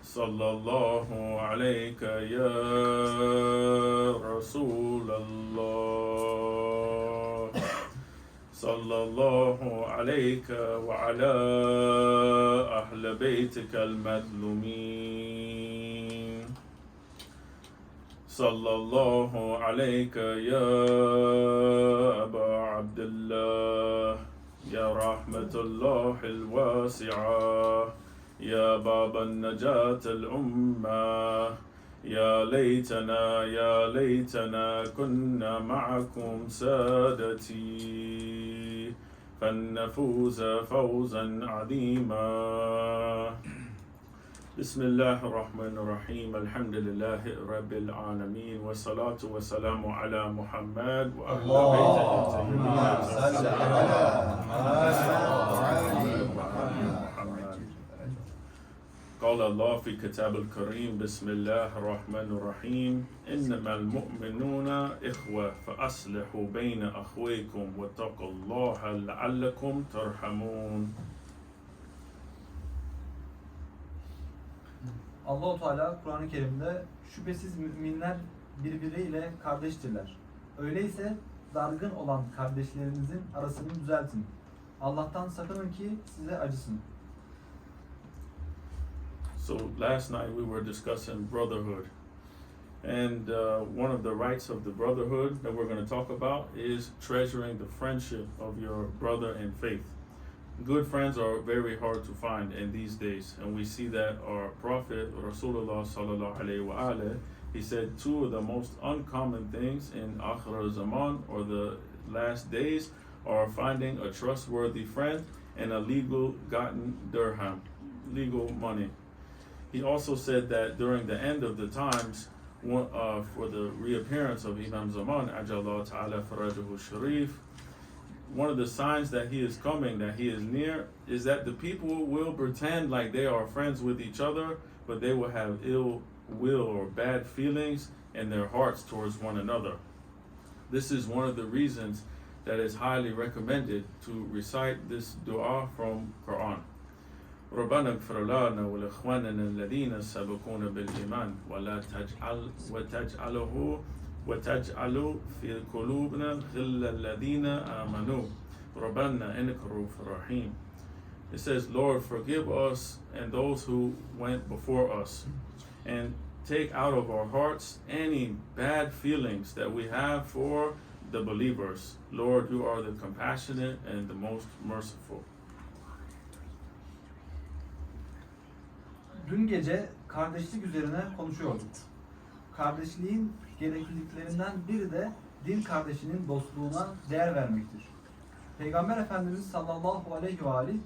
Sallallahu aleyke ya Resulallah. Sallallahu aleyke ve ala ahle beytikel medlumin. Sallallahu aleyke ya Eba Abdillah. Ya rahmetullahil vasi'a. يا باب النجاة الأمة يا ليتنا كنا معكم سادتي فلنفوز فوزا عظيما بسم الله الرحمن الرحيم الحمد لله رب العالمين والصلاة والسلام على محمد وأهل بيته الطيبين قال الله في كتاب الكريم بسم الله الرحمن الرحيم إنما المؤمنون إخوة فأصلحوا بين أخويكم واتقوا الله لعلكم ترحمون. Allah-u Teala Kur'an-ı Kerim'de şüphesiz müminler birbiriyle kardeştirler. Öyleyse dargın olan kardeşlerinizin arasını düzeltin. Allah'tan sakının ki size acısın. So last night we were discussing brotherhood, and one of the rights of the brotherhood that we're going to talk about is treasuring the friendship of your brother in faith. Good friends are very hard to find in these days, and we see that our Prophet Rasulullah sallallahu alaihi wasallam, he said two of the most uncommon things in Akhir Zaman, or the last days, are finding a trustworthy friend and a legal gotten dirham, legal money. He also said that during the end of the times, for the reappearance of Imam Zaman, Ajallah Ta'ala Farajahu Sharif, one of the signs that he is coming, that he is near, is that the people will pretend like they are friends with each other, but they will have ill will or bad feelings in their hearts towards one another. This is one of the reasons that is highly recommended to recite this dua from Quran. ربنا اغفر لنا ولإخواننا الذين سبقونا بالإيمان ولا وتجعلوا في قلوبنا غل الذين آمنوا ربنا إنك رؤوف رحيم. It says, Lord, forgive us and those who went before us, and take out of our hearts any bad feelings that we have for the believers. Lord, you are the compassionate and the most merciful. Dün gece kardeşlik üzerine konuşuyorduk. Kardeşliğin gerekliliklerinden biri de din kardeşinin dostluğuna değer vermektir. Peygamber Efendimiz sallallahu aleyhi ve aleyh,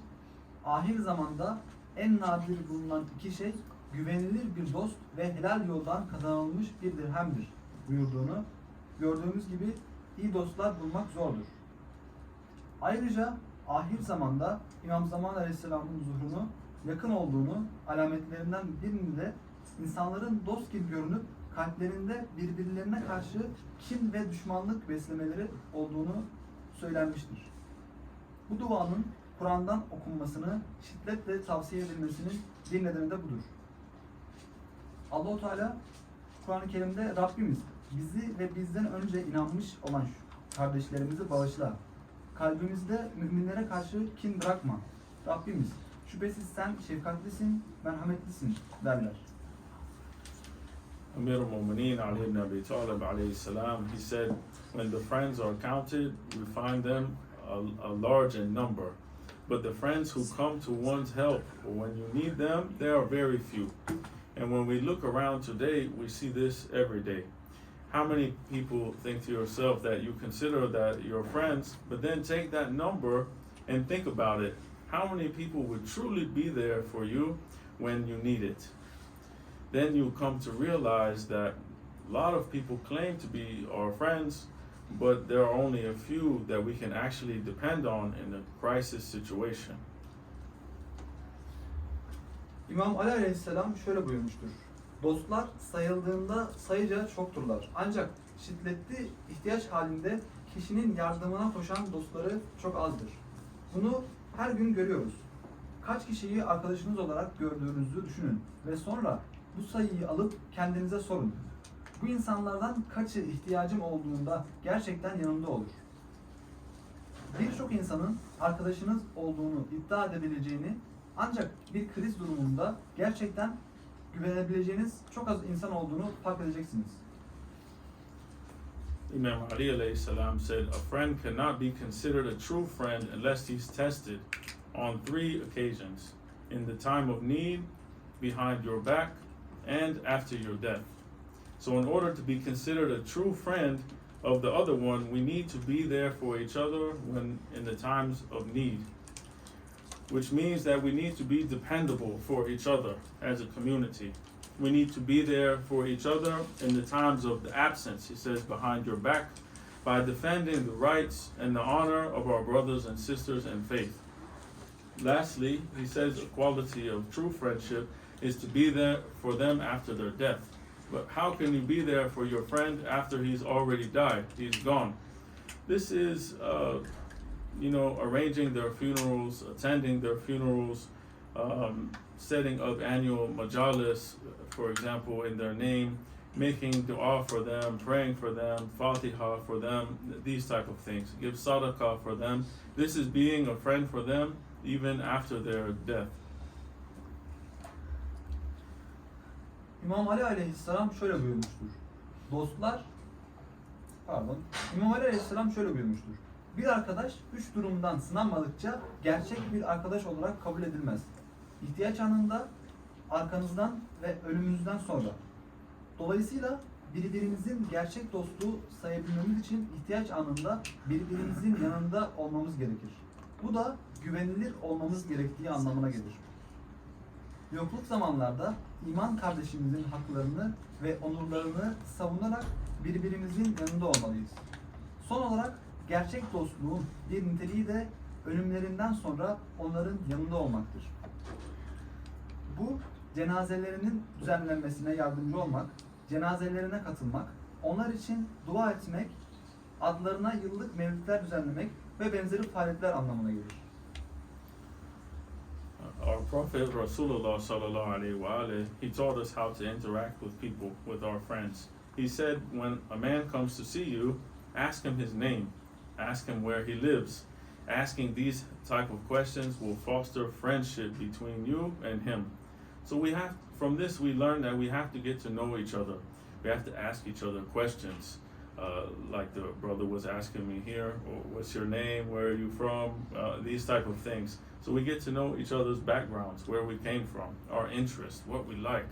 ahir zamanda en nadir bulunan iki şey güvenilir bir dost ve helal yoldan kazanılmış bir dirhemdir buyurduğunu, gördüğümüz gibi iyi dostlar bulmak zordur. Ayrıca ahir zamanda İmam Zaman Aleyhisselam'ın zuhurunu yakın olduğunu, alametlerinden birinin de insanların dost gibi görünüp kalplerinde birbirlerine karşı kin ve düşmanlık beslemeleri olduğunu söylenmiştir. Bu duanın Kur'an'dan okunmasını şiddetle tavsiye edilmesinin bir nedeni de budur. Allah-u Teala Kur'an-ı Kerim'de Rabbimiz bizi ve bizden önce inanmış olan kardeşlerimizi bağışla. Kalbimizde müminlere karşı kin bırakma. Rabbimiz şüphesiz sen şefkatlisin, merhametlisin derler. Amir al-Mu'minin Ali ibn Abi Talib alayhi salam, he said, when the friends are counted, we find them a large in number. But the friends who come to one's help when you need them, they are very few. And when we look around today, we see this every day. How many people think to yourself that you consider that your friends, but then take that number and think about it. How many people would truly be there for you when you need it? Then you come to realize that a lot of people claim to be our friends, but there are only a few that we can actually depend on in a crisis situation. İmam Ali Aleyhisselam şöyle buyurmuştur. Dostlar sayıldığında sayıca çokturlar. Ancak şiddetli ihtiyaç halinde kişinin yardımına koşan dostları çok azdır. Bunu Her gün görüyoruz. Kaç kişiyi arkadaşınız olarak gördüğünüzü düşünün ve sonra bu sayıyı alıp kendinize sorun. Bu insanlardan kaçı ihtiyacım olduğunda gerçekten yanımda olur? Birçok insanın arkadaşınız olduğunu iddia edebileceğini, ancak bir kriz durumunda gerçekten güvenebileceğiniz çok az insan olduğunu fark edeceksiniz. Imam Ali alayhi salam said, a friend cannot be considered a true friend unless he's tested on 3 occasions: in the time of need, behind your back, and after your death. So in order to be considered a true friend of the other one, we need to be there for each other when in the times of need, which means that we need to be dependable for each other as a community. We need to be there for each other in the times of the absence, he says, behind your back, by defending the rights and the honor of our brothers and sisters in faith. Lastly, he says a quality of true friendship is to be there for them after their death. But how can you be there for your friend after he's already died? He's gone. This is, arranging their funerals, attending their funerals, setting up annual majalis, for example, in their name, making dua for them, praying for them, fatiha for them, these type of things. Give sadaqah for them. This is being a friend for them even after their death. İmam Ali aleyhisselam şöyle buyurmuştur. İmam Ali aleyhisselam şöyle buyurmuştur. Bir arkadaş 3 durumdan sınanmadıkça gerçek bir arkadaş olarak kabul edilmez. İhtiyaç anında, arkanızdan ve ölümünüzden sonra. Dolayısıyla birbirimizin gerçek dostluğu sayabilmemiz için ihtiyaç anında birbirimizin yanında olmamız gerekir. Bu da güvenilir olmamız gerektiği anlamına gelir. Yokluk zamanlarda iman kardeşimizin haklarını ve onurlarını savunarak birbirimizin yanında olmalıyız. Son olarak gerçek dostluğun bir niteliği de ölümlerinden sonra onların yanında olmaktır. Bu, cenazelerinin düzenlenmesine yardımcı olmak, cenazelerine katılmak, onlar için dua etmek, adlarına yıllık mevlütler düzenlemek ve benzeri faaliyetler anlamına gelir. Our Prophet Rasulullah sallallahu alaihi wa alihi, he taught us how to interact with people, with our friends. He said, when a man comes to see you, ask him his name, ask him where he lives. Asking these type of questions will foster friendship between you and him. So from this we learn that we have to get to know each other. We have to ask each other questions. Like the brother was asking me here, what's your name, where are you from, these type of things. So we get to know each other's backgrounds, where we came from, our interests, what we like.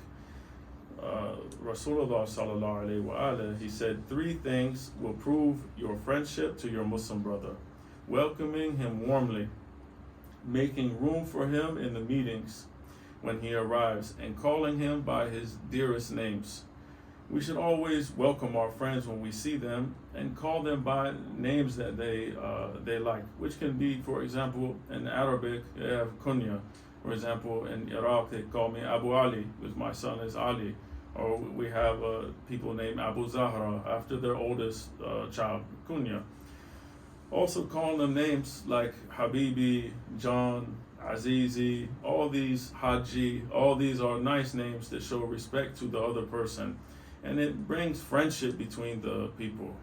Rasulullah sallallahu alaihi wa alihi, he said 3 things will prove your friendship to your Muslim brother: welcoming him warmly, making room for him in the meetings when he arrives, and calling him by his dearest names. We should always welcome our friends when we see them and call them by names that they like, which can be, for example, in Arabic, they have kunya. For example, in Iraq, they call me Abu Ali, because my son is Ali. Or we have people named Abu Zahra after their oldest child, kunya. Also calling them names like Habibi, John, Azizi, all these Haji, all these are nice names that show respect to the other person. And it brings friendship between the people.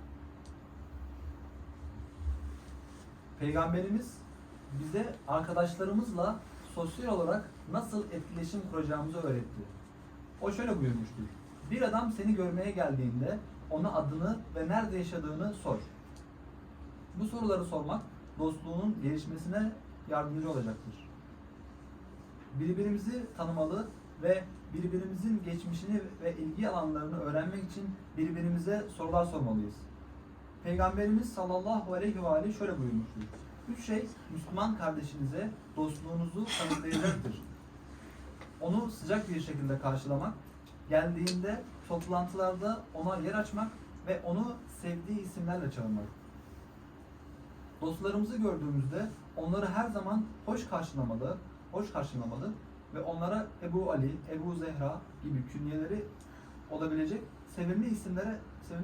Peygamberimiz bize arkadaşlarımızla sosyal olarak nasıl etkileşim kuracağımızı öğretti. O şöyle buyurmuştur. Bir adam seni görmeye geldiğinde ona adını ve nerede yaşadığını sor. Bu soruları sormak dostluğunun gelişmesine yardımcı olacaktır. Birbirimizi tanımalı ve birbirimizin geçmişini ve ilgi alanlarını öğrenmek için birbirimize sorular sormalıyız. Peygamberimiz sallallahu aleyhi ve aleyhi şöyle buyurmuştur. 3 şey Müslüman kardeşinize dostluğunuzu kanıtlayacaktır. Onu sıcak bir şekilde karşılamak, geldiğinde toplantılarda ona yer açmak ve onu sevdiği isimlerle çağırmak. Dostlarımızı gördüğümüzde onları her zaman hoş karşılamalı ve onlara Ebu Ali, Ebu Zehra gibi künyeleri olabilecek sevimli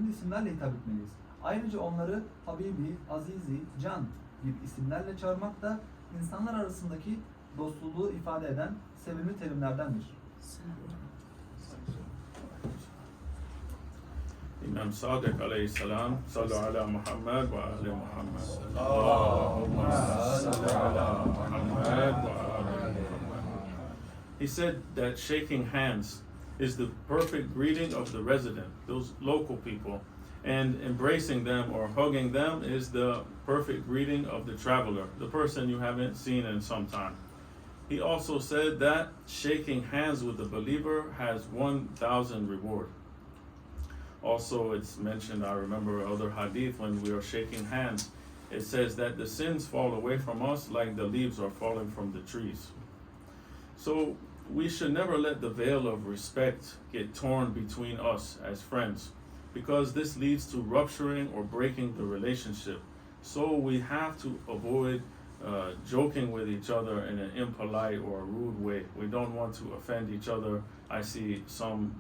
isimlerle hitap etmeliyiz. Ayrıca onları Habibi, Azizi, Can gibi isimlerle çağırmak da insanlar arasındaki dostluğu ifade eden sevimli terimlerdendir. İmam Sadık aleyhisselam sallu ala Muhammed ve ali Muhammed. Allahümme salli ala Muhammed ve ali Muhammed. He said that shaking hands is the perfect greeting of the resident, those local people, and embracing them or hugging them is the perfect greeting of the traveler, the person you haven't seen in some time. He also said that shaking hands with the believer has 1,000 reward. Also, it's mentioned, I remember other hadith when we are shaking hands, it says that the sins fall away from us like the leaves are falling from the trees. So we should never let the veil of respect get torn between us as friends, because this leads to rupturing or breaking the relationship. So we have to avoid joking with each other in an impolite or a rude way. We don't want to offend each other. I see some,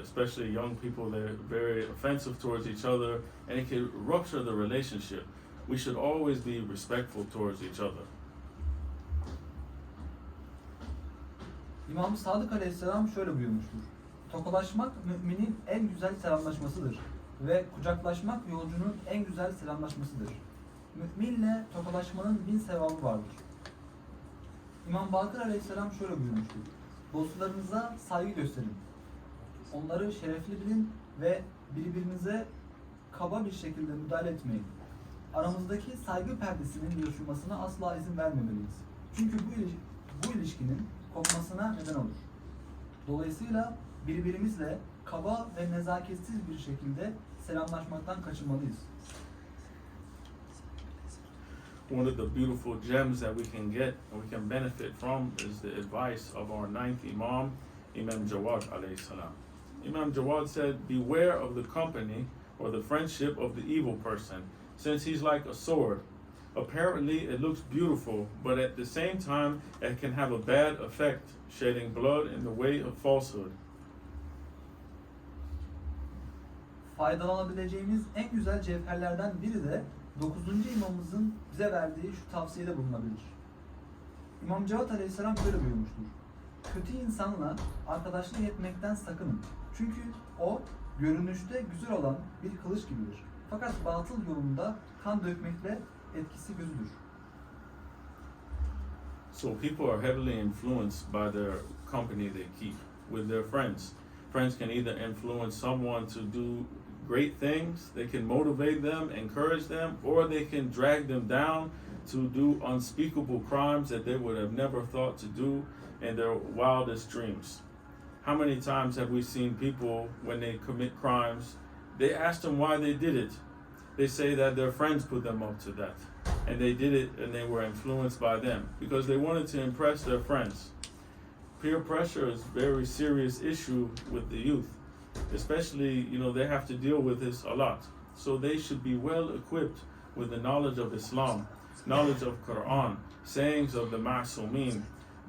especially young people, they're very offensive towards each other, and it can rupture the relationship. We should always be respectful towards each other. İmam Sadık Aleyhisselam şöyle buyurmuştur. Tokalaşmak müminin en güzel selamlaşmasıdır ve kucaklaşmak yolcunun en güzel selamlaşmasıdır. Müminle tokalaşmanın 1000 sevabı vardır. İmam Bakır Aleyhisselam şöyle buyurmuştur. Dostlarınıza saygı gösterin. Onları şerefli bilin ve birbirinize kaba bir şekilde müdahale etmeyin. Aramızdaki saygı perdesinin yırtılmasına asla izin vermemeliyiz. Çünkü bu ilişkinin kopmasına neden olur. Dolayısıyla birbirimizle kaba ve nezaketsiz bir şekilde selamlaşmaktan kaçınmalıyız. One of the beautiful gems that we can get and we can benefit from is the advice of our ninth Imam, Imam Jawad alayhi salam. Imam Jawad said, beware of the company or the friendship of the evil person, since he's like a sword. Apparently it looks beautiful, but at the same time it can have a bad effect, shedding blood in the way of falsehood. Faydalanabileceğimiz en güzel cevherlerden biri de 9. imamımızın bize verdiği şu tavsiyede bulunabilir. İmam Cevat Aleyhisselam şöyle buyurmuştur. Kötü insanla arkadaşlık etmekten sakının. Çünkü o görünüşte güzel olan bir kılıç gibidir. Fakat batıl yolunda kan dökmekle etkisi gözüdür. So people are heavily influenced by their company they keep with their friends. Friends can either influence someone to do great things, they can motivate them, encourage them, or they can drag them down to do unspeakable crimes that they would have never thought to do in their wildest dreams. How many times have we seen people, when they commit crimes, they ask them why they did it. They say that their friends put them up to that. And they did it and they were influenced by them because they wanted to impress their friends. Peer pressure is a very serious issue with the youth. Especially, they have to deal with this a lot. So they should be well equipped with the knowledge of Islam, knowledge of Quran, sayings of the Ma'sumin,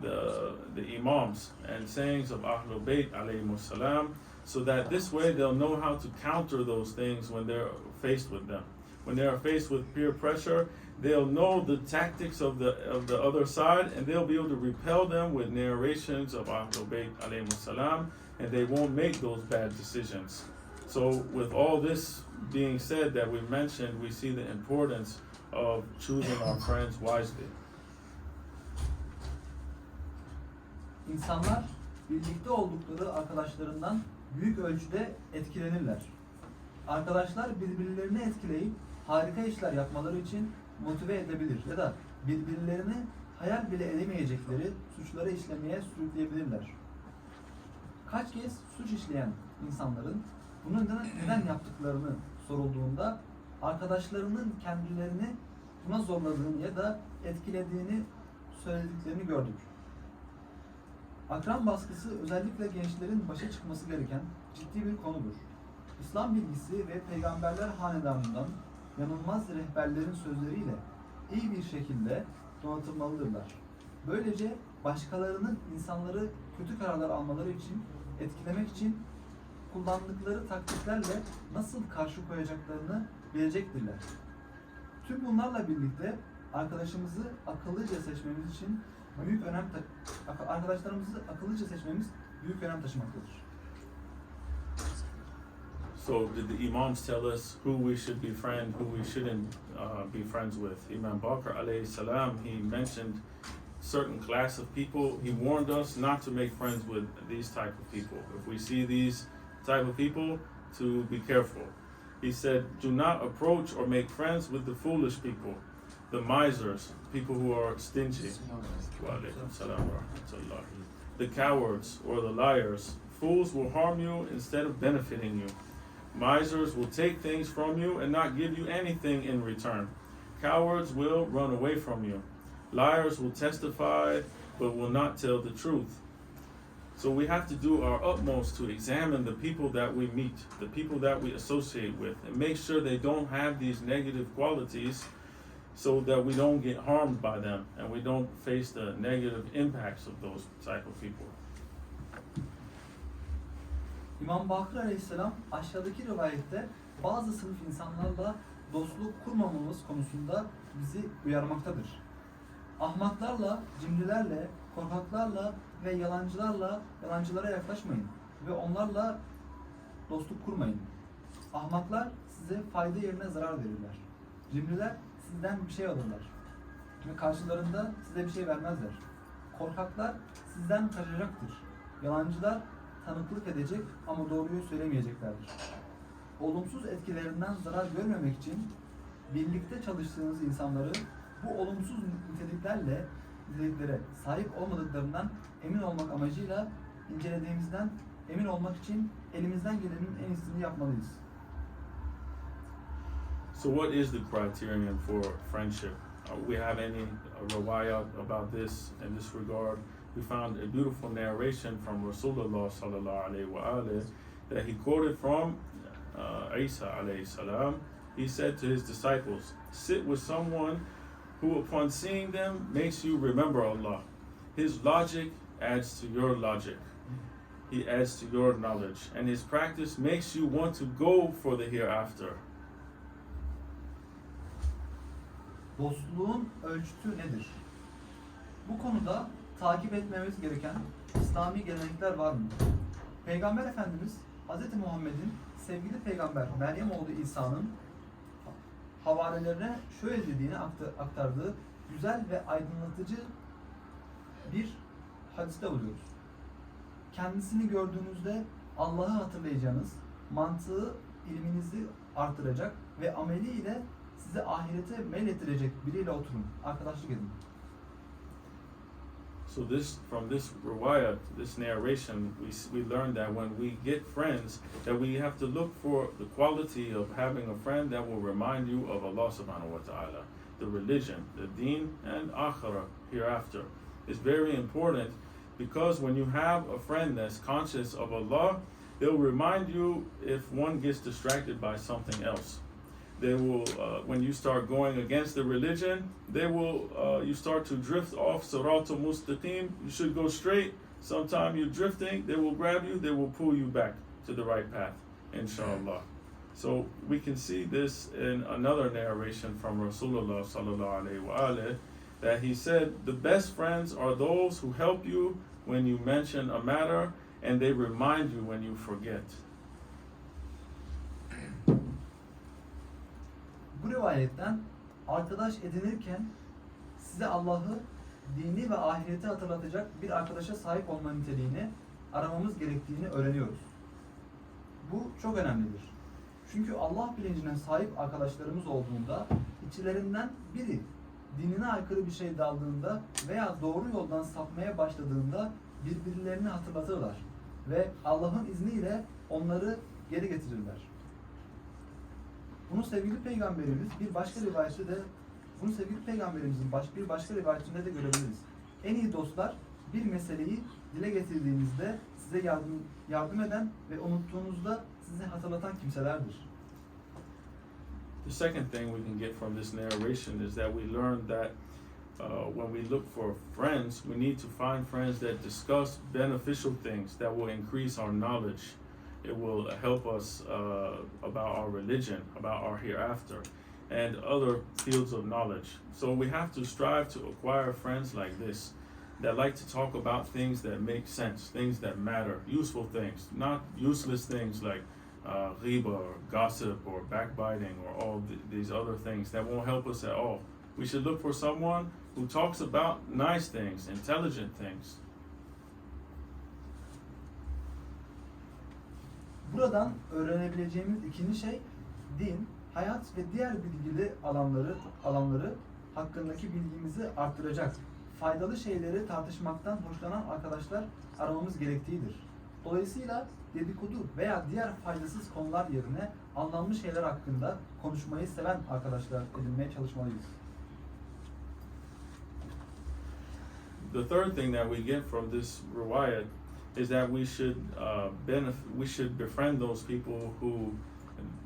the Imams, and sayings of Ahlul Bayt alayhimus salam, so that this way they'll know how to counter those things when they're faced with them. When they are faced with peer pressure, they'll know the tactics of the other side, and they'll be able to repel them with narrations of Ahlul Bayt alayhimus salam, and they won't make those bad decisions. So with all this being said that we mentioned, we see the importance of choosing our friends wisely. İnsanlar birlikte oldukları arkadaşlarından büyük ölçüde etkilenirler. Arkadaşlar birbirlerini etkileyip harika işler yapmaları için motive edebilir ya da birbirlerini hayal bile edemeyecekleri suçları işlemeye sürükleyebilirler. Kaç kez suç işleyen insanların bunu neden yaptıklarını sorulduğunda arkadaşlarının kendilerini buna zorladığını ya da etkilediğini söylediklerini gördük. Akran baskısı özellikle gençlerin başa çıkması gereken ciddi bir konudur. İslam bilgisi ve peygamberler hanedanından yanılmaz rehberlerin sözleriyle iyi bir şekilde donatılmalıdırlar. Böylece başkalarının insanları kötü kararlar almaları için, etkilemek için kullandıkları taktiklerle nasıl karşı koyacaklarını bilecektirler. Tüm bunlarla birlikte arkadaşlarımızı akıllıca seçmemiz büyük önem taşımaktadır. So did the Imams tell us who we should befriend, who we shouldn't be friends with? Imam Bakr alayhi salam, he mentioned certain class of people. He warned us not to make friends with these type of people. If we see these type of people, to be careful. He said, do not approach or make friends with the foolish people, the misers, people who are stingy, the cowards or the liars. Fools will harm you instead of benefiting you. Misers will take things from you and not give you anything in return. Cowards will run away from you. Liars will testify but will not tell the truth. So we have to do our utmost to examine the people that we meet, the people that we associate with, and make sure they don't have these negative qualities so that we don't get harmed by them and we don't face the negative impacts of those type of people. İmam Bakır Aleyhisselam aşağıdaki rivayette bazı sınıf insanlarla dostluk kurmamamız konusunda bizi uyarmaktadır. Ahmaklarla, cimrilerle, korkaklarla ve yalancılara yaklaşmayın ve onlarla dostluk kurmayın. Ahmaklar size fayda yerine zarar verirler. Cimriler sizden bir şey alırlar ve karşılarında size bir şey vermezler. Korkaklar sizden kaçacaktır. Yalancılar tanıklık edecek ama doğruyu söylemeyeceklerdir. Olumsuz etkilerinden zarar görmemek için birlikte çalıştığınız insanları bu olumsuz niteliklere sahip olmadıklarından emin olmak amacıyla incelediğimizden emin olmak için elimizden gelenin en iyisini yapmalıyız. So what is the criterion for friendship? We have any riwayat about this in this regard? We found a beautiful narration from Rasulullah sallallahu alaihi wasallam that he quoted from Isa alayhi salam. He said to his disciples, sit with someone who upon seeing them makes you remember Allah. His logic adds to your logic. He adds to your knowledge. And his practice makes you want to go for the hereafter. Dostluğun ölçütü nedir? Bu konuda takip etmemiz gereken İslami gelenekler var mı? Peygamber Efendimiz Hz. Muhammed'in sevgili peygamber Meryem oğlu İsa'nın havarilerine şöyle dediğini aktardığı güzel ve aydınlatıcı bir hadiste buluyoruz. Kendisini gördüğünüzde Allah'ı hatırlayacağınız, mantığı ilminizi artıracak ve ameliyle size ahirete meylettirecek biriyle oturun, arkadaşlık edin. So from this riwayat, this narration, we learn that when we get friends, that we have to look for the quality of having a friend that will remind you of Allah subhanahu wa ta'ala, the religion, the deen, and akhirah, hereafter. It's very important because when you have a friend that's conscious of Allah, they'll remind you if one gets distracted by something else. They will, when you start going against the religion, they will, you start to drift off Siratul Mustaqim. You should go straight. Sometime you're drifting, they will grab you, they will pull you back to the right path, inshallah. So we can see this in another narration from Rasulullah sallallahu alaihi wasallam that he said, the best friends are those who help you when you mention a matter and they remind you when you forget. Bu rivayetten arkadaş edinirken size Allah'ı, dini ve ahireti hatırlatacak bir arkadaşa sahip olma niteliğini aramamız gerektiğini öğreniyoruz. Bu çok önemlidir. Çünkü Allah bilincine sahip arkadaşlarımız olduğunda içlerinden biri dinine aykırı bir şey daldığında veya doğru yoldan sapmaya başladığında birbirlerini hatırlatırlar ve Allah'ın izniyle onları geri getirirler. Bunu sevgili peygamberimiz bir başka rivayetinde de görebiliriz. En iyi dostlar bir meseleyi dile getirdiğinizde size yardım eden ve unuttuğunuzda sizi hatırlatan kimselerdir. The second thing we can get from this narration is that we learn that when we look for friends, we need to find friends that discuss beneficial things that will increase our knowledge. It will help us about our religion, about our hereafter. and other fields of knowledge. So we have to strive to acquire friends like this that like to talk about things that make sense, things that matter, useful things, not useless things like riba or gossip or backbiting or all these other things that won't help us at all. We should look for someone who talks about nice things, intelligent things. Buradan öğrenebileceğimiz ikinci şey, din, hayat ve diğer bilgili alanları hakkındaki bilgimizi arttıracak, faydalı şeyleri tartışmaktan hoşlanan arkadaşlar aramamız gerektiğidir. Dolayısıyla dedikodu veya diğer faydasız konular yerine anlamlı şeyler hakkında konuşmayı seven arkadaşlar edinmeye çalışmalıyız. The third thing that we get from this riwayat is that we should befriend those people who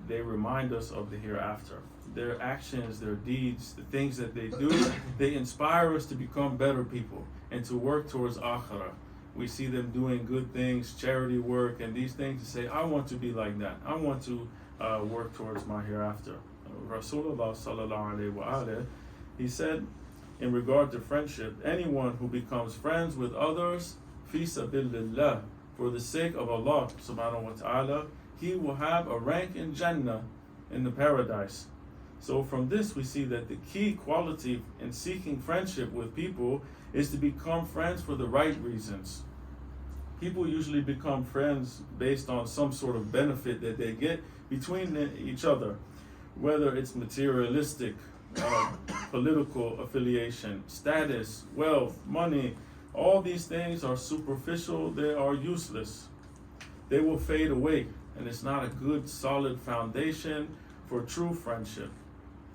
they remind us of the hereafter. Their actions, their deeds, the things that they do, they inspire us to become better people and to work towards akhirah. We see them doing good things, charity work, and these things, to say, I want to be like that. I want to work towards my hereafter. Rasulullah sallallahu alaihi wasallam, he said, in regard to friendship, anyone who becomes friends with others, fi sabilillah, for the sake of Allah subhanahu wa ta'ala, he will have a rank in Jannah, in the paradise. So from this we see that the key quality in seeking friendship with people is to become friends for the right reasons. People usually become friends based on some sort of benefit that they get between each other, whether it's materialistic, political affiliation, status, wealth, money. All these things are superficial, they are useless. They will fade away, and it's not a good, solid foundation for true friendship.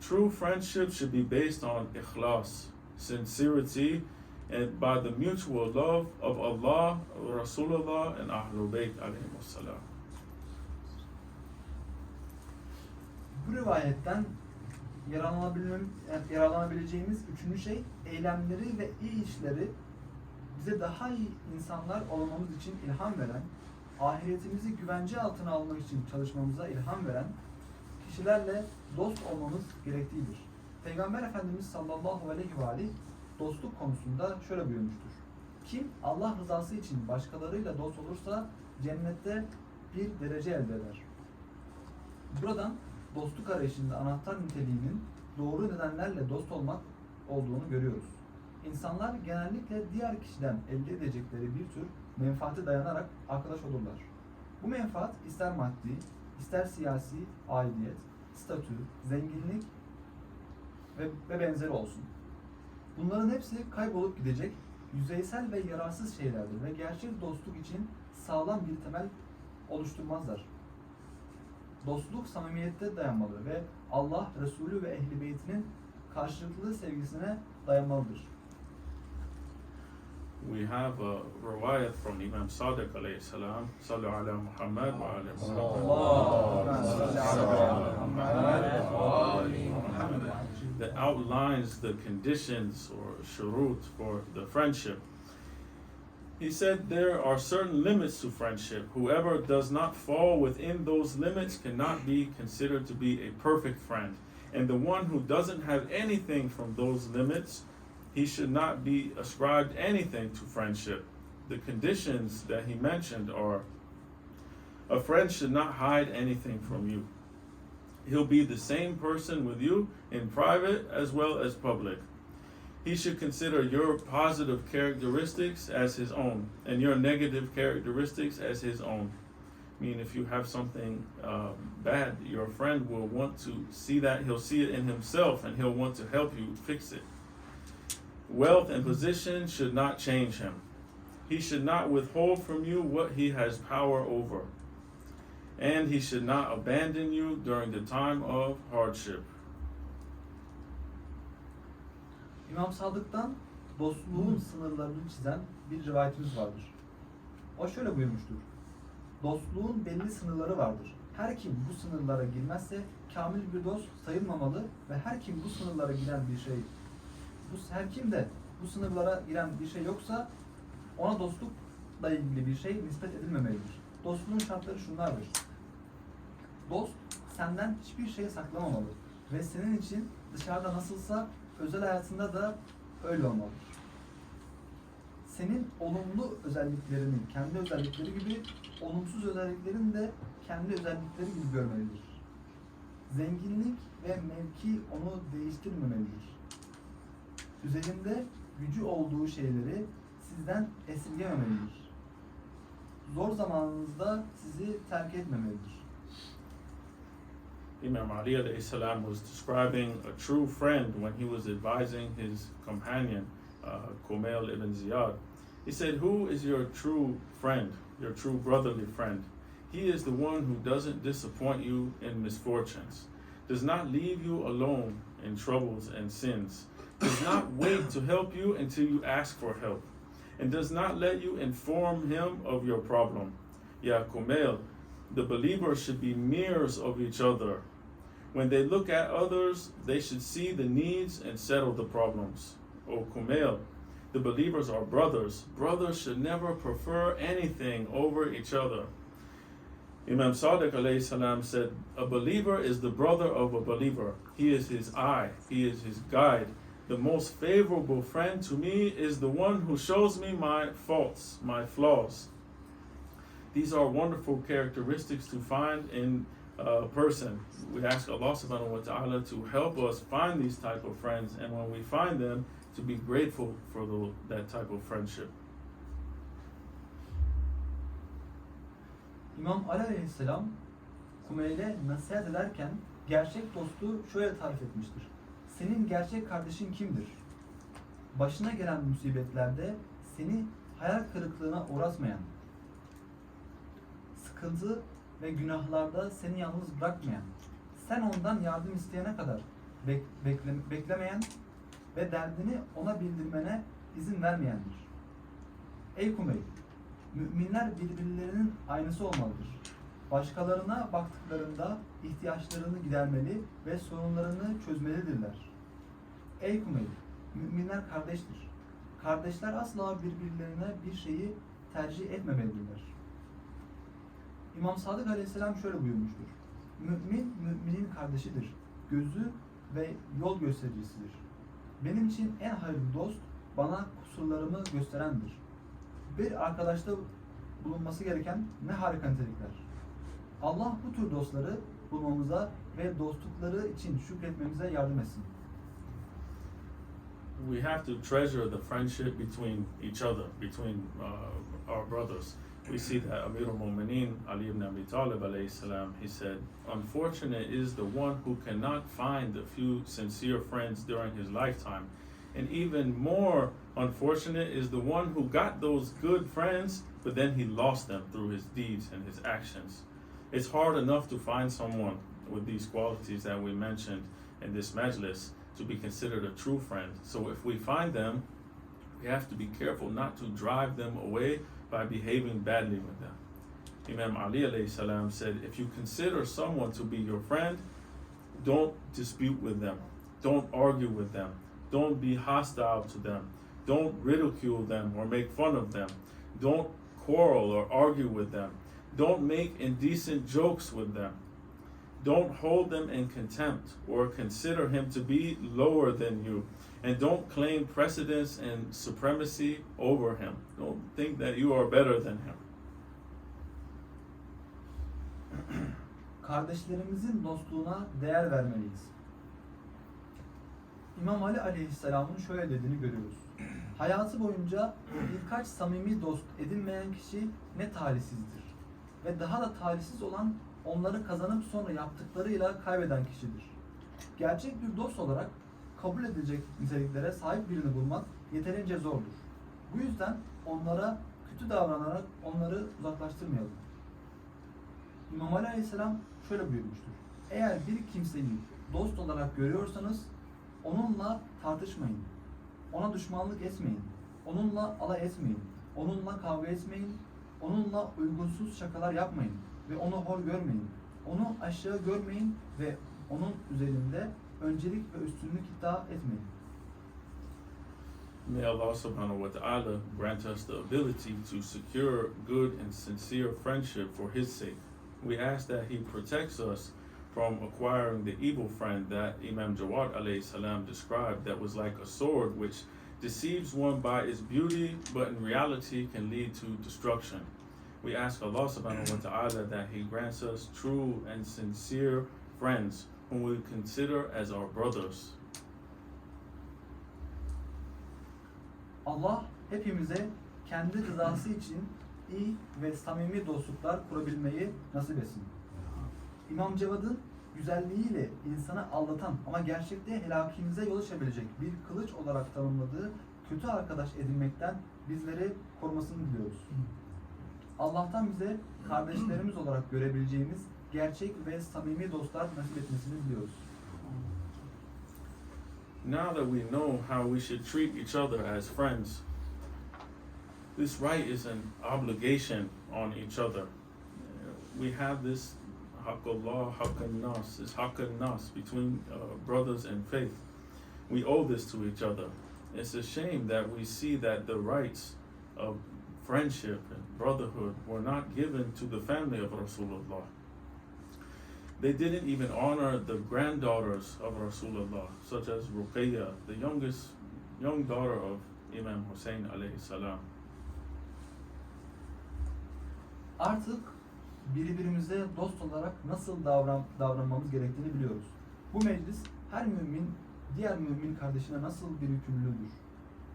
True friendship should be based on ikhlas, sincerity, and by the mutual love of Allah, Rasulullah, and Ahlul Bayt alayhimussalam. Bu rivayetten yararlanabileceğimiz üçüncü şey, eylemleri ve iyi işleri bize daha iyi insanlar olmamız için ilham veren, ahiretimizi güvence altına almak için çalışmamıza ilham veren kişilerle dost olmamız gerektiğidir. Peygamber Efendimiz sallallahu aleyhi ve aleyh dostluk konusunda şöyle buyurmuştur. Kim Allah rızası için başkalarıyla dost olursa cennette bir derece elde eder. Buradan dostluk arayışında anahtar niteliğinin doğru nedenlerle dost olmak olduğunu görüyoruz. İnsanlar genellikle diğer kişiden elde edecekleri bir tür menfaate dayanarak arkadaş olurlar. Bu menfaat ister maddi, ister siyasi aidiyet, statü, zenginlik ve benzeri olsun. Bunların hepsi kaybolup gidecek, yüzeysel ve yararsız şeylerdir ve gerçek dostluk için sağlam bir temel oluşturmazlar. Dostluk samimiyette dayanmalı ve Allah, Resulü ve Ehl-i Beyt'inin karşılıklı sevgisine dayanmalıdır. We have a riwayat from Imam Sadiq alayhi salam, sallu ala Muhammad wa ala Muhammad, that outlines the conditions or shurut for the friendship. He said there are certain limits to friendship. Whoever does not fall within those limits cannot be considered to be a perfect friend. And the one who doesn't have anything from those limits, he should not be ascribed anything to friendship. The conditions that he mentioned are: a friend should not hide anything from you. He'll be the same person with you in private as well as public. He should consider your positive characteristics as his own and your negative characteristics as his own. I mean, if you have something bad, your friend will want to see that. He'll see it in himself and he'll want to help you fix it. Wealth and position should not change him. He should not withhold from you what he has power over. And he should not abandon you during the time of hardship. İmam Sadık'tan dostluğun sınırlarını çizen bir rivayetimiz vardır. O şöyle buyurmuştur. Dostluğun belli sınırları vardır. Her kim bu sınırlara girmezse kamil bir dost sayılmamalı ve her kim bu sınırlara giren her kim de bu sınırlara giren bir şey yoksa ona dostlukla ilgili bir şey nispet edilmemelidir. Dostluğun şartları şunlardır. Dost senden hiçbir şey saklamamalı Ve senin için dışarıda nasılsa özel hayatında da öyle olmalıdır. Senin olumlu özelliklerinin kendi özellikleri gibi, olumsuz özelliklerin de kendi özellikleri gibi görmelidir. Zenginlik ve mevki onu değiştirmemelidir. Üzerinde gücü olduğu şeyleri sizden esirgememelidir. Zor zamanınızda sizi terk etmemelidir. Imam Ali alayhi salam was describing a true friend when he was advising his companion, Kumail ibn Ziyad. He said, "Who is your true friend, your true brotherly friend? He is the one who doesn't disappoint you in misfortunes, does not leave you alone in troubles and sins, does not wait to help you until you ask for help, and does not let you inform him of your problem. Ya Kumail, the believers should be mirrors of each other. When they look at others, they should see the needs and settle the problems. O Kumail, the believers are brothers. Brothers should never prefer anything over each other." Imam Sadiq alayhi salam said, "A believer is the brother of a believer. He is his eye, he is his guide. The most favorable friend to me is the one who shows me my faults, my flaws." These are wonderful characteristics to find in a person. We ask Allah subhanahu wa ta'ala to help us find these type of friends, and when we find them, to be grateful for that type of friendship. İmam Ali Aleyhisselam Kumeyl'e nasihat ederken gerçek dostu şöyle tarif etmiştir. Senin gerçek kardeşin kimdir? Başına gelen musibetlerde seni hayal kırıklığına uğratmayan, sıkıntı ve günahlarda seni yalnız bırakmayan, sen ondan yardım isteyene kadar beklemeyen ve derdini ona bildirmene izin vermeyendir. Ey Kumeyl! Müminler birbirlerinin aynısı olmalıdır. Başkalarına baktıklarında ihtiyaçlarını gidermeli ve sorunlarını çözmelidirler. Ey Kumeyl! Müminler kardeştir. Kardeşler asla birbirlerine bir şeyi tercih etmemelidirler. İmam Sadık Aleyhisselam şöyle buyurmuştur. Mümin, müminin kardeşidir. Gözü ve yol göstericisidir. Benim için en hayırlı dost, bana kusurlarımı gösterendir. Bir arkadaşta bulunması gereken ne harika nitelikler. Allah bu tür dostları bulmamıza ve dostlukları için şükretmemize yardım etsin. We have to treasure the friendship between each other, between our brothers. We see that Amir al-Mu'minin, Ali ibn Abi Talib alayhi salam, he said, "Unfortunate is the one who cannot find a few sincere friends during his lifetime. And even more unfortunate is the one who got those good friends, but then he lost them through his deeds and his actions." It's hard enough to find someone with these qualities that we mentioned in this majlis to be considered a true friend. So if we find them, we have to be careful not to drive them away by behaving badly with them. Imam Ali alayhi salam said, if you consider someone to be your friend, don't dispute with them, don't argue with them, don't be hostile to them, don't ridicule them or make fun of them, don't quarrel or argue with them, don't make indecent jokes with them, don't hold them in contempt or consider him to be lower than you, and don't claim precedence and supremacy over him. Don't think that you are better than him. Kardeşlerimizin dostluğuna değer vermeliyiz. İmam Ali Aleyhisselam'ın şöyle dediğini görüyoruz. Hayatı boyunca birkaç samimi dost edinmeyen kişi ne talihsizdir. Ve daha da talihsiz olan onları kazanıp sonra yaptıklarıyla kaybeden kişidir. Gerçek bir dost olarak kabul edilecek niteliklere sahip birini bulmak yeterince zordur. Bu yüzden onlara kötü davranarak onları uzaklaştırmayalım. İmam Ali Aleyhisselam şöyle buyurmuştur. Eğer bir kimseyi dost olarak görüyorsanız onunla tartışmayın. Ona düşmanlık etmeyin. Onunla alay etmeyin. Onunla kavga etmeyin. Onunla uygunsuz şakalar yapmayın. Ve onu hor görmeyin. Onu aşağı görmeyin ve onun üzerinde öncelik ve üstünlük iddia etmeyin. May Allah subhanahu wa ta'ala grant us the ability to secure good and sincere friendship for His sake. We ask that He protects us from acquiring the evil friend that Imam Jawad alayhi salam described, that was like a sword which deceives one by its beauty, but in reality can lead to destruction. We ask Allah subhanahu wa ta'ala that He grants us true and sincere friends whom we consider as our brothers. Allah hepimize kendi rızası için iyi ve samimi dostluklar kurabilmeyi nasip etsin. İmam Cevad'ın güzelliğiyle insanı aldatan ama gerçekte helakimize yol açabilecek bir kılıç olarak tanımladığı kötü arkadaş edinmekten bizleri korumasını diliyoruz. Allah'tan bize kardeşlerimiz olarak görebileceğimiz gerçek ve samimi dostlar nasip etmesini diliyoruz. Now that we know how we should treat each other as friends, this right is an obligation on each other. We have this Haqqullah, Haqqan Nas, this Haqqan Nas between brothers in faith. We owe this to each other. It's a shame that we see that the rights of friendship and brotherhood were not given to the family of Rasulullah. They didn't even honor the granddaughters of Rasulullah, such as Ruqayya, the young daughter of Imam Hussein alayhi salam. Artık birbirimize dost olarak nasıl davranmamız gerektiğini biliyoruz. Bu meclis her mümin diğer mümin kardeşine nasıl bir yükümlülüdür.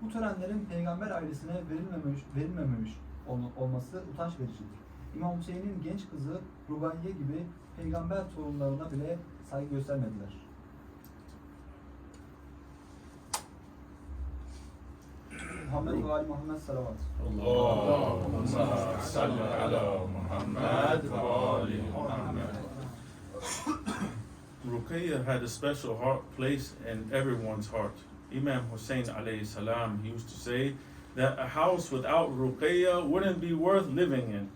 Bu törenlerin peygamber ailesine verilmemiş olması utanç vericidir. İmam Hüseyin'in genç kızı Rugayye gibi peygamber torunlarına bile saygı göstermediler. Muhammed ve Ali Muhammed salavat. Allahümme salli ala Muhammed ve Ali Muhammed. Ruqayya had a special place in everyone's heart. Imam Hussein alayhi salam, he used to say that a house without Ruqayya wouldn't be worth living in.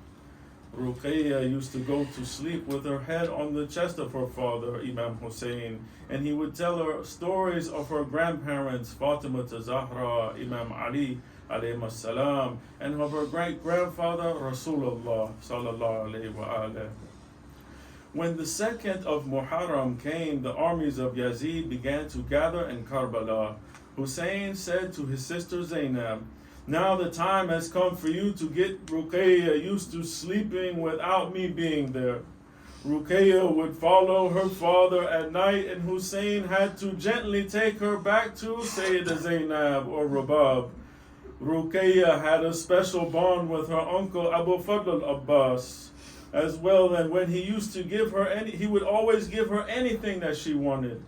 Ruqayya used to go to sleep with her head on the chest of her father, Imam Hussein, and he would tell her stories of her grandparents, Fatima Zahra, Imam Ali alayhi salam, and of her great-grandfather, Rasulullah sallallahu alayhi wa alayhi. When the 2nd of Muharram came, the armies of Yazid began to gather in Karbala. Hussein said to his sister Zainab, "Now the time has come for you to get Ruqayya used to sleeping without me being there." Ruqayya would follow her father at night, and Hussein had to gently take her back to Sayyidah Zainab or Rabab. Ruqayya had a special bond with her uncle Abu Fadl al-Abbas as well, and when he used to give her he would always give her anything that she wanted.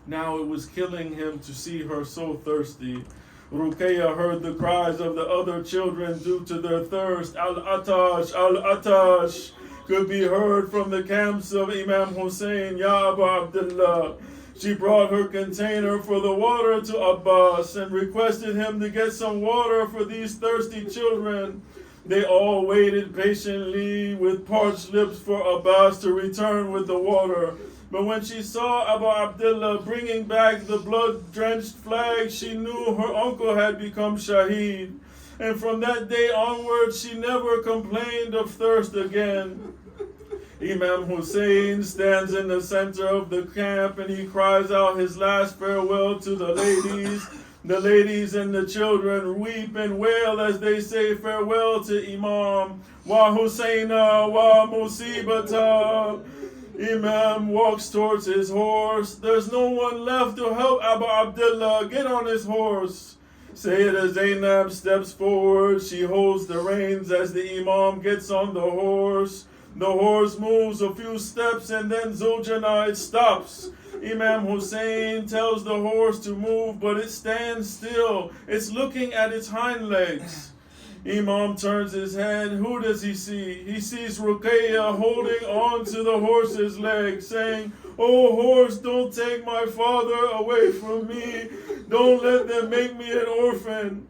Now it was killing him to see her so thirsty. Ruqayya heard the cries of the other children due to their thirst. Al-Atash, Al-Atash could be heard from the camps of Imam Hussein, Ya Abu Abdullah. She brought her container for the water to Abbas and requested him to get some water for these thirsty children. They all waited patiently with parched lips for Abbas to return with the water. But when she saw Abu Abdullah bringing back the blood-drenched flag, she knew her uncle had become Shaheed. And from that day onward, she never complained of thirst again. Imam Hussein stands in the center of the camp and he cries out his last farewell to the ladies. The ladies and the children weep and wail as they say farewell to Imam. Wa Husayna wa Musibata. Imam walks towards his horse. There's no one left to help Abu Abdullah get on his horse. Sayyidah Zainab steps forward. She holds the reins as the Imam gets on the horse. The horse moves a few steps and then Zuljana, it stops. Imam Hussein tells the horse to move, but it stands still. It's looking at its hind legs. Imam turns his head. Who does he see? He sees Ruqayya holding on to the horse's leg, saying, "Oh horse, don't take my father away from me. Don't let them make me an orphan."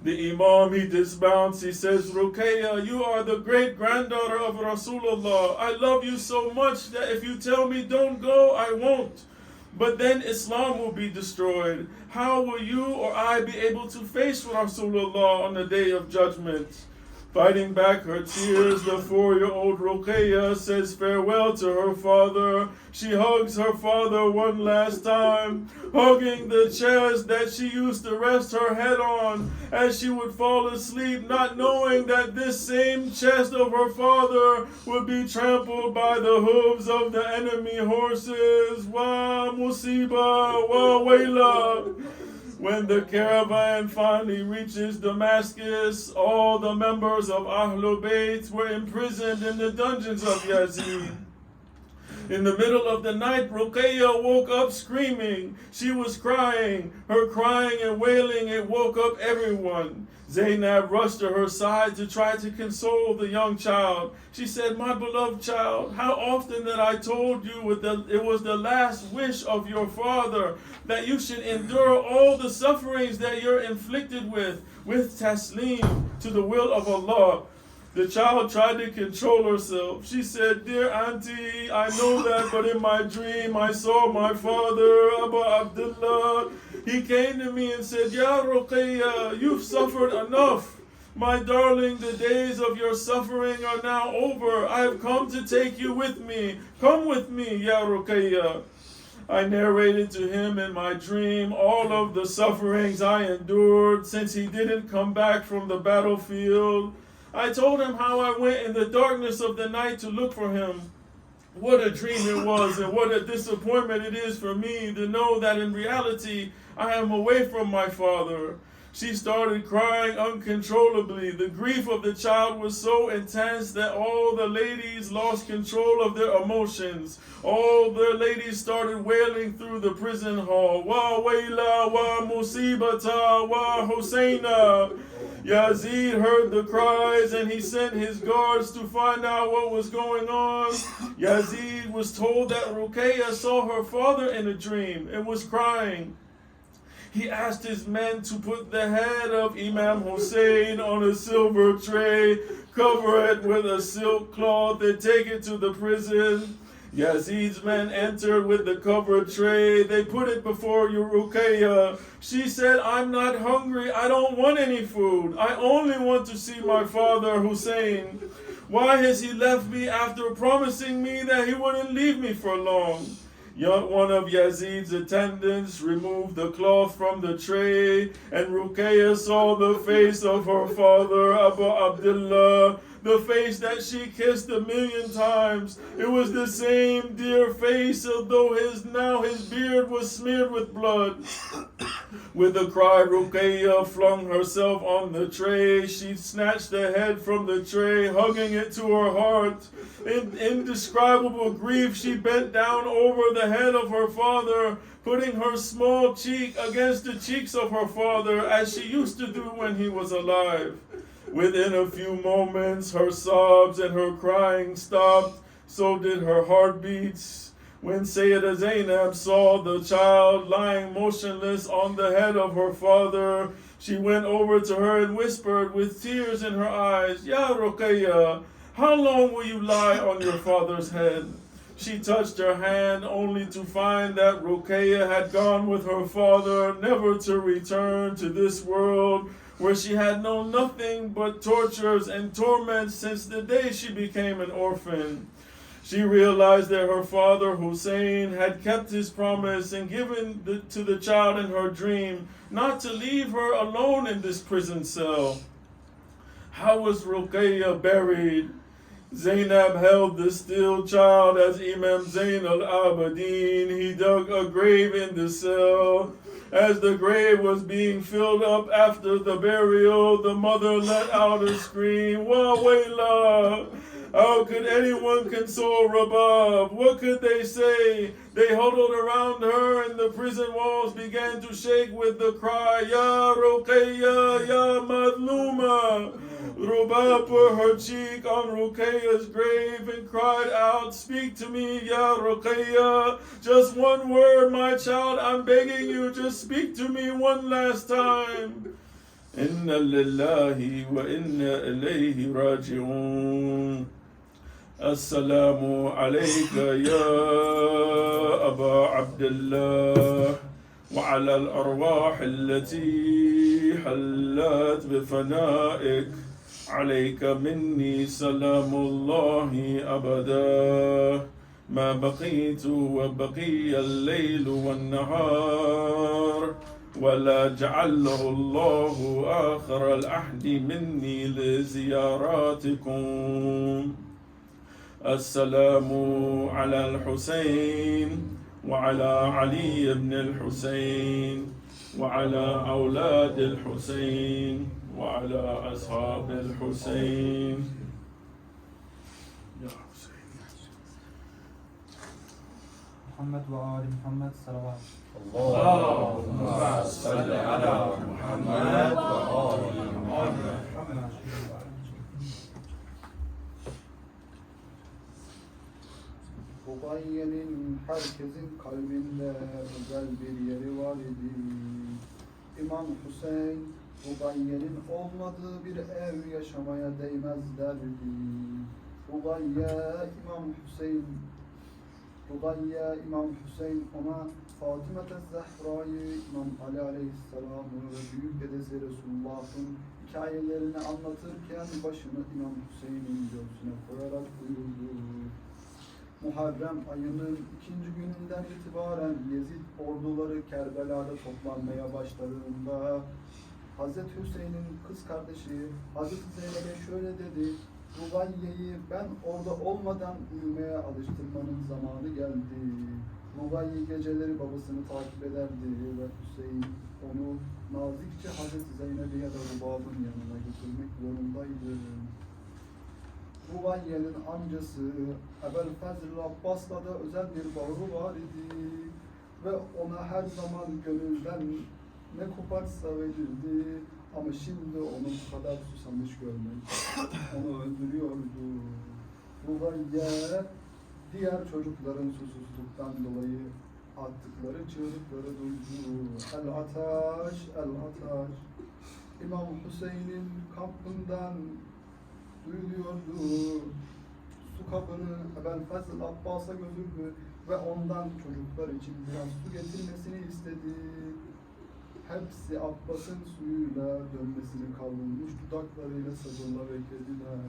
The Imam, he dismounts. He says, "Ruqayya, you are the great-granddaughter of Rasulullah. I love you so much that if you tell me don't go, I won't. But then Islam will be destroyed. How will you or I be able to face Rasulullah on the day of judgment?" Fighting back her tears, the 4-year-old Ruqayya says farewell to her father. She hugs her father one last time, hugging the chest that she used to rest her head on as she would fall asleep, not knowing that this same chest of her father would be trampled by the hooves of the enemy horses. Wa musiba wa wayla. When the caravan finally reaches Damascus, all the members of Ahlul Bayt were imprisoned in the dungeons of Yazid. In the middle of the night, Ruqayya woke up screaming. She was crying. Her crying and wailing, it woke up everyone. Zainab rushed to her side to try to console the young child. She said, "My beloved child, how often that I told you it was the last wish of your father that you should endure all the sufferings that you're inflicted with taslim to the will of Allah." The child tried to control herself. She said, "Dear auntie, I know that, but in my dream I saw my father, Abu Abdullah. He came to me and said, 'Ya Ruqayya, you've suffered enough. My darling, the days of your suffering are now over. I have come to take you with me. Come with me, Ya Ruqayya.' I narrated to him in my dream all of the sufferings I endured since he didn't come back from the battlefield. I told him how I went in the darkness of the night to look for him. What a dream it was, and what a disappointment it is for me to know that in reality I am away from my father." She started crying uncontrollably. The grief of the child was so intense that all the ladies lost control of their emotions. All the ladies started wailing through the prison hall. Wa wayla wa musibata wa Husayna. Yazid heard the cries and he sent his guards to find out what was going on. Yazid was told that Ruqayya saw her father in a dream and was crying. He asked his men to put the head of Imam Hussein on a silver tray, cover it with a silk cloth, and take it to the prison. Yazid's men entered with the covered tray. They put it before Ruqayya. She said, "I'm not hungry. I don't want any food. I only want to see my father Hussein. Why has he left me after promising me that he wouldn't leave me for long?" One of Yazid's attendants removed the cloth from the tray, and Ruqayya saw the face of her father, Abu Abdullah, the face that she kissed 1,000,000 times. It was the same dear face, although his beard was smeared with blood. With a cry, Ruqayya flung herself on the tray. She snatched the head from the tray, hugging it to her heart. In indescribable grief, she bent down over the head of her father, putting her small cheek against the cheeks of her father, as she used to do when he was alive. Within a few moments, her sobs and her crying stopped. So did her heartbeats. When Sayyida Zainab saw the child lying motionless on the head of her father, she went over to her and whispered with tears in her eyes, "Ya Ruqayya, how long will you lie on your father's head?" She touched her hand only to find that Ruqayya had gone with her father, never to return to this world, where she had known nothing but tortures and torments since the day she became an orphan. She realized that her father Hussein had kept his promise and given to the child in her dream not to leave her alone in this prison cell. How was Ruqayya buried? Zainab held the still child as Imam Zain al-Abidin. He dug a grave in the cell. As the grave was being filled up after the burial, the mother let out a scream, "Wa wayla!" How could anyone console Rabab? What could they say? They huddled around her and the prison walls began to shake with the cry, "Ya Ruqayya, Ya Madluma!" Rabab put her cheek on Ruqayya's grave and cried out, "Speak to me, Ya Ruqayya. Just one word, my child. I'm begging you, just speak to me one last time." Inna lillahi wa inna ilayhi raji'un. Assalamu alayka ya Aba Abdullah wa ala al-arwah allati hallat bifana'ik عليك مني سلام الله أبدا ما بقيت وبقي الليل والنهار ولا جعله الله آخر العهد مني لزياراتكم السلام على الحسين وعلى علي بن الحسين وعلى أولاد الحسين وعلى أصحاب الحسين يا حسين Muhammed ve Ali Muhammed salavat. Allahümme salli ala Muhammed ve ali Muhammed. Rubayye'nin herkesin kalbinde özel bir yeri var idi. İmam Hüseyin, Rubayye'nin olmadığı bir ev yaşamaya değmez derdi. Rubayye, İmam Hüseyin ona Fatıma Zehra'yı, İmam Ali Aleyhisselam'ı ve büyük dedesi Resulullah'ın hikayelerini anlatırken başını İmam Hüseyin'in göğsüne koyarak buyurdu. Muharrem ayının 2. gününden itibaren Yezid orduları Kerbela'da toplanmaya başladığında Hazreti Hüseyin'in kız kardeşi Hazreti Zeynep'e şöyle dedi: Rubayye'yi ben orada olmadan uyumaya alıştırmanın zamanı geldi. Rubayye geceleri babasını takip ederdi ve Hüseyin onu nazikçe Hazreti Zeynep'e ya da Rubab'ın yanına götürmek zorundaydı. Rubayye'nin amcası Ebu'l-Fazl Abbas'la da özel bir bağı var idi ve ona her zaman gönülden ne koparsa verirdi. Ama şimdi onu bu kadar susamış görmek onu öldürüyordu. Rubayye diğer çocukların susuzluktan dolayı attıkları çığlıkları duydu. El-Ataş, El-Ataş. İmam Hüseyin'in kampından duyuluyordu. Su kabını Ebu'l-Fazl Abbas'a götürdü ve ondan çocuklar için biraz su getirmesini istedi. Hepsi Abbas'ın suyuyla dönmesini kavrulmuş dudaklarıyla sabırla beklediler.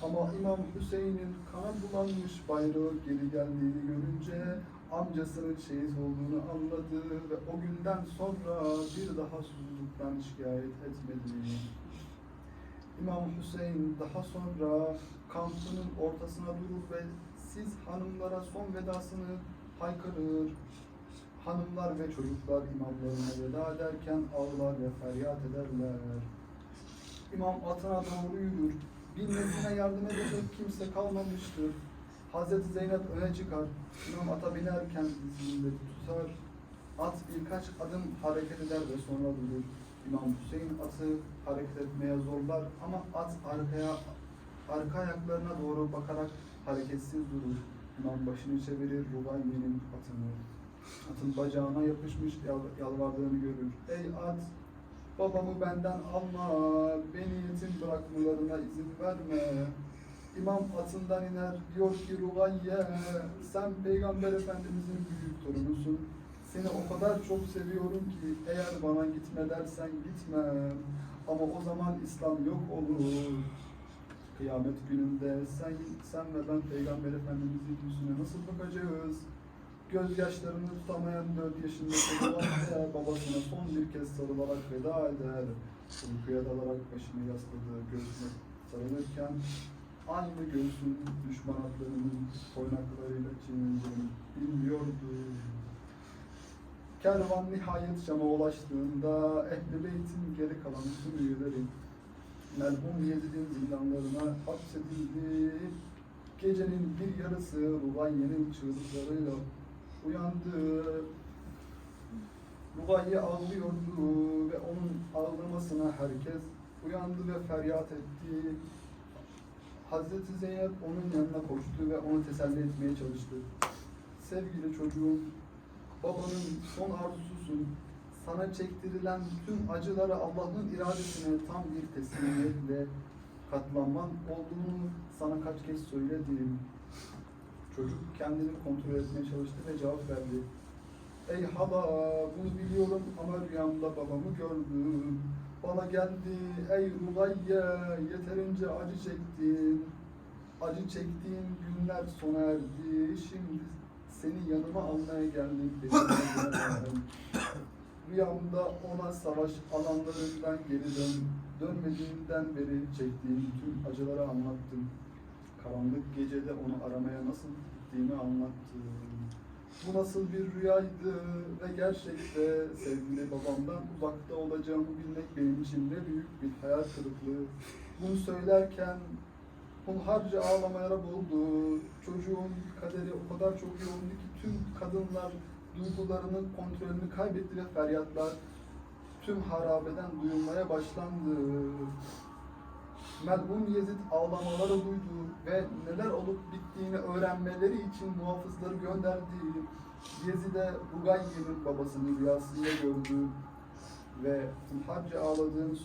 Ama İmam Hüseyin'in kan bulanmış bayrağı geri geldiğini görünce amcasının şehit olduğunu anladı ve o günden sonra bir daha susuzluktan şikayet etmedi. İmam Hüseyin daha sonra kampının ortasına durur ve siz hanımlara son vedasını haykırır. Hanımlar ve çocuklar imamlarına veda ederken ağlar ve feryat ederler. İmam atına doğru yürür. Binmesine yardım edecek kimse kalmamıştır. Hazreti Zeynep öne çıkar. İmam ata binerken dizinde tutar. At birkaç adım hareket eder ve sonra durur. İmam Hüseyin atı hareket etmeye zorlar ama at arka ayaklarına doğru bakarak hareketsiz durur. İmam başını çevirir Rubayye'nin atını. Atın bacağına yapışmış yalvardığını görür. Ey at! Babamı benden alma, beni yetim bırakmalarına izin verme. İmam atından iner, diyor ki Rubayye, sen Peygamber Efendimizin büyük torunusun. Seni o kadar çok seviyorum ki eğer bana gitme dersen gitme. Ama o zaman İslam yok olur. Kıyamet gününde sen ve ben Peygamber Efendimizin yüzüne nasıl bakacağız? Gözyaşlarını tutamayan 4 yaşındaki Rubayye babasına son bir kez sarılarak veda eder. Uykuya dalarak başını yasladığı göğsüne sarılırken aynı göğsün düşman atlarının toynaklarıyla çiğneneceğini bilmiyordu. Kervan nihayet Şam'a ulaştığında Ehl-i Beyt'in geri kalan tüm üyeleri merhum Yezid'in zindanlarına hapsedildi. Gecenin bir yarısı Rubayye'nin çığlıklarıyla uyandı. Rubayye ağlıyordu ve onun ağlamasına herkes uyandı ve feryat etti. Hazreti Zeynep onun yanına koştu ve onu teselli etmeye çalıştı. Sevgili çocuğum, babanın son arzususun. Sana çektirilen tüm acıları Allah'ın iradesine tam bir teslimiyetle katlanman olduğunu sana kaç kez söyledim. Çocuk kendini kontrol etmeye çalıştı ve cevap verdi. Ey hala bunu biliyorum ama rüyamda babamı gördüm. Bana geldi ey Rugayye yeterince acı çektin. Acı çektiğin günler sona erdi. Şimdi seni yanıma almaya geldim. Rüyamda ona savaş alanlarından geri dönmediğinden beri çektiğim tüm acıları anlattım. Karanlık gecede onu aramaya nasıl gittiğimi anlattım. Bu nasıl bir rüyaydı ve gerçekte sevgili babamdan uzakta olacağımı bilmek benim için ne büyük bir hayal kırıklığı. Bunu söylerken hunharca ağlamalara boğuldu. Çocuğun kaderi o kadar çok yoğundu ki tüm kadınlar duygularının kontrolünü kaybetti ve feryatlar tüm harabeden duyulmaya başlandı. Melun Yezid ağlamaları duydu ve neler olup bittiğini öğrenmeleri için muhafızları gönderdi. Yezid'e Rugayye'nin babasını rüyasında gördü ve hunharca ağladığını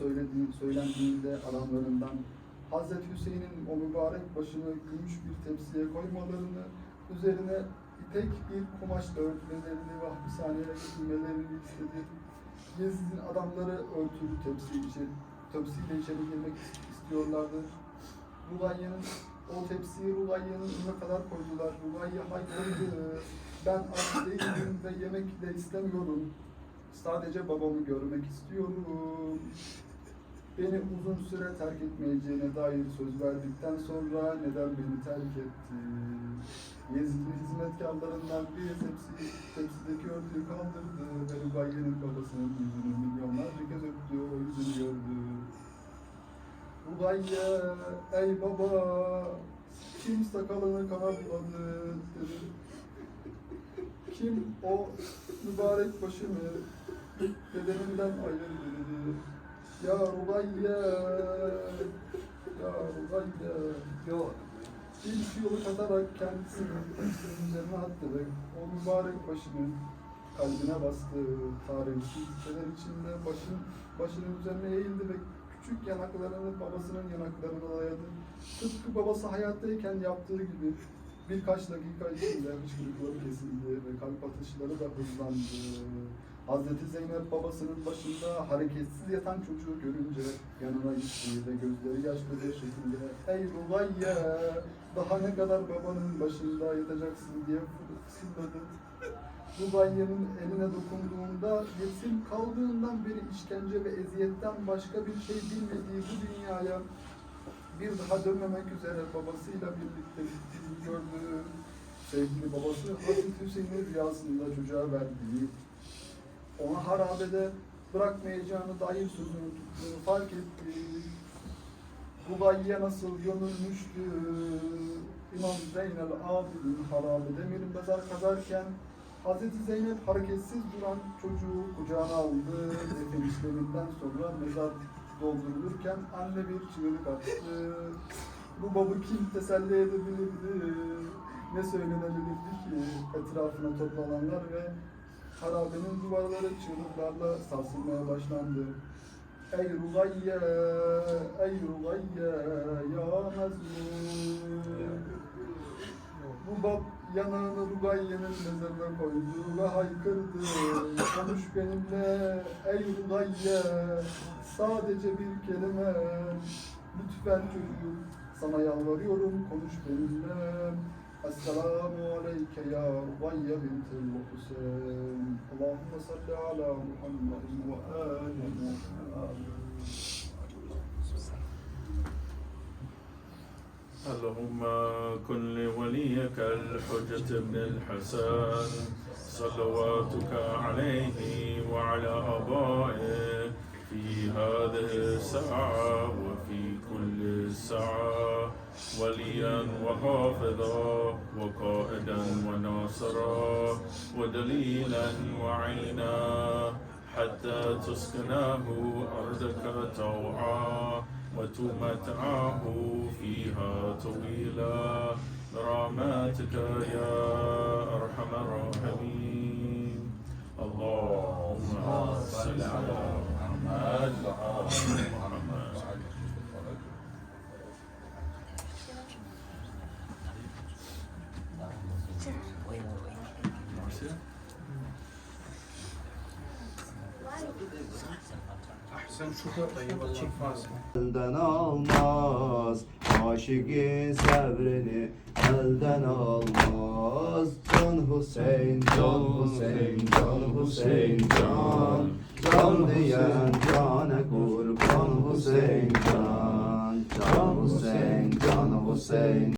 söylendiğinde adamlarından Hazreti Hüseyin'in o mübarek başını gümüş bir tepsiye koymalarını, üzerine ipek bir kumaşla örtmelerini ve hapishaneye götürmelerini istedi. Yezid'in adamları örtülü tepsiyle içeri girmek istiyorlardı. Rugayye'nin o tepsiyi Rugayye'nin önüne kadar koydular. Rugayye haykırdı. Ben aç değilim ve yemek de istemiyorum. Sadece babamı görmek istiyorum. Beni uzun süre terk etmeyeceğine dair söz verdikten sonra neden beni terk etti? Yezid'in hizmetkarlarından biri tepsideki örtüyü kaldırdı ve Rugayye'nin babasının yüzünü milyonlarca kez öptü, o yüzünü gördü. Rugayye, ey baba, kim sakalını kana buladı dedi. Kim o mübarek başını bedenimden ayırdı dedi. Ya Rugayye, ya Rugayye. İlk yolu katarak kendisini üzerine attı ve o mübarek başını kalbine bastı. Tarihsiz keder içinde başının üzerine eğildi ve küçük yanaklarını babasının yanaklarına dayadı. Tıpkı babası hayattayken yaptığı gibi birkaç dakika içinde hıçkırıkları kesildi ve kalp atışları da hızlandı. Hazreti Zeynep babasının başında hareketsiz yatan çocuğu görünce yanına gitti ve gözleri yaşlı bir şekilde "Ey Rugayye, daha ne kadar babanın başında yatacaksın?" diye fısıldadı. Rugayye'nin eline dokunduğunda yetim kaldığından beri işkence ve eziyetten başka bir şey bilmediği bu dünyaya bir daha dönmemek üzere babasıyla birlikte gittiğini gördü. Sevgili babası Hazreti Hüseyin'in rüyasında çocuğa verdiği, ona harabede bırakmayacağını dair sözünü tuttuğunu fark etti. Rugayye nasıl gömülmüştü? İmam Zeynel Abidin harabede bir mezar kazarken Hazreti Zeynep hareketsiz duran çocuğu kucağına aldı. Defin işleminden sonra mezar doldurulurken anne bir çığlık attı. Bu babı kim teselli edebilirdi? Ne söylenebilirdi ki? Etrafına toplananlar ve harabenin duvarları çığlıklarla sarsılmaya başlandı. Ey Rugayye, ey Rugayye, ya Mezlum. Bu bab yanağını Rugayye'nin mezarına koydu ve haykırdı. Konuş benimle ey Rugayye, sadece bir kelime. Lütfen çocuğum, sana yalvarıyorum, konuş benimle. Esselamu aleyke ya Rugayye bintel Hüseyin. Allahümme salli ala Muhammedin ve âli Muhammed. اللهم كن لوليك الحجة بن الحسن صلواتك عليه وعلى آبائه في هذه الساعة وفي كل ساعة وليا وحافظا وقائدا وناصرا ودليلا وعينا حتى تسكنه أرضك طوعا وتمتعه فيها طويلا برحمتك يا أرحم الراحمين. اللهم صل على محمد وآل محمد. Sen şurada çek fazla. Elden almaz aşıkın sabrini, elden almaz. Can Hüseyin, Can Hüseyin, Can Hüseyin, Can. Can diyen cana kurban Hüseyin, Can. Can Hüseyin, Can Hüseyin.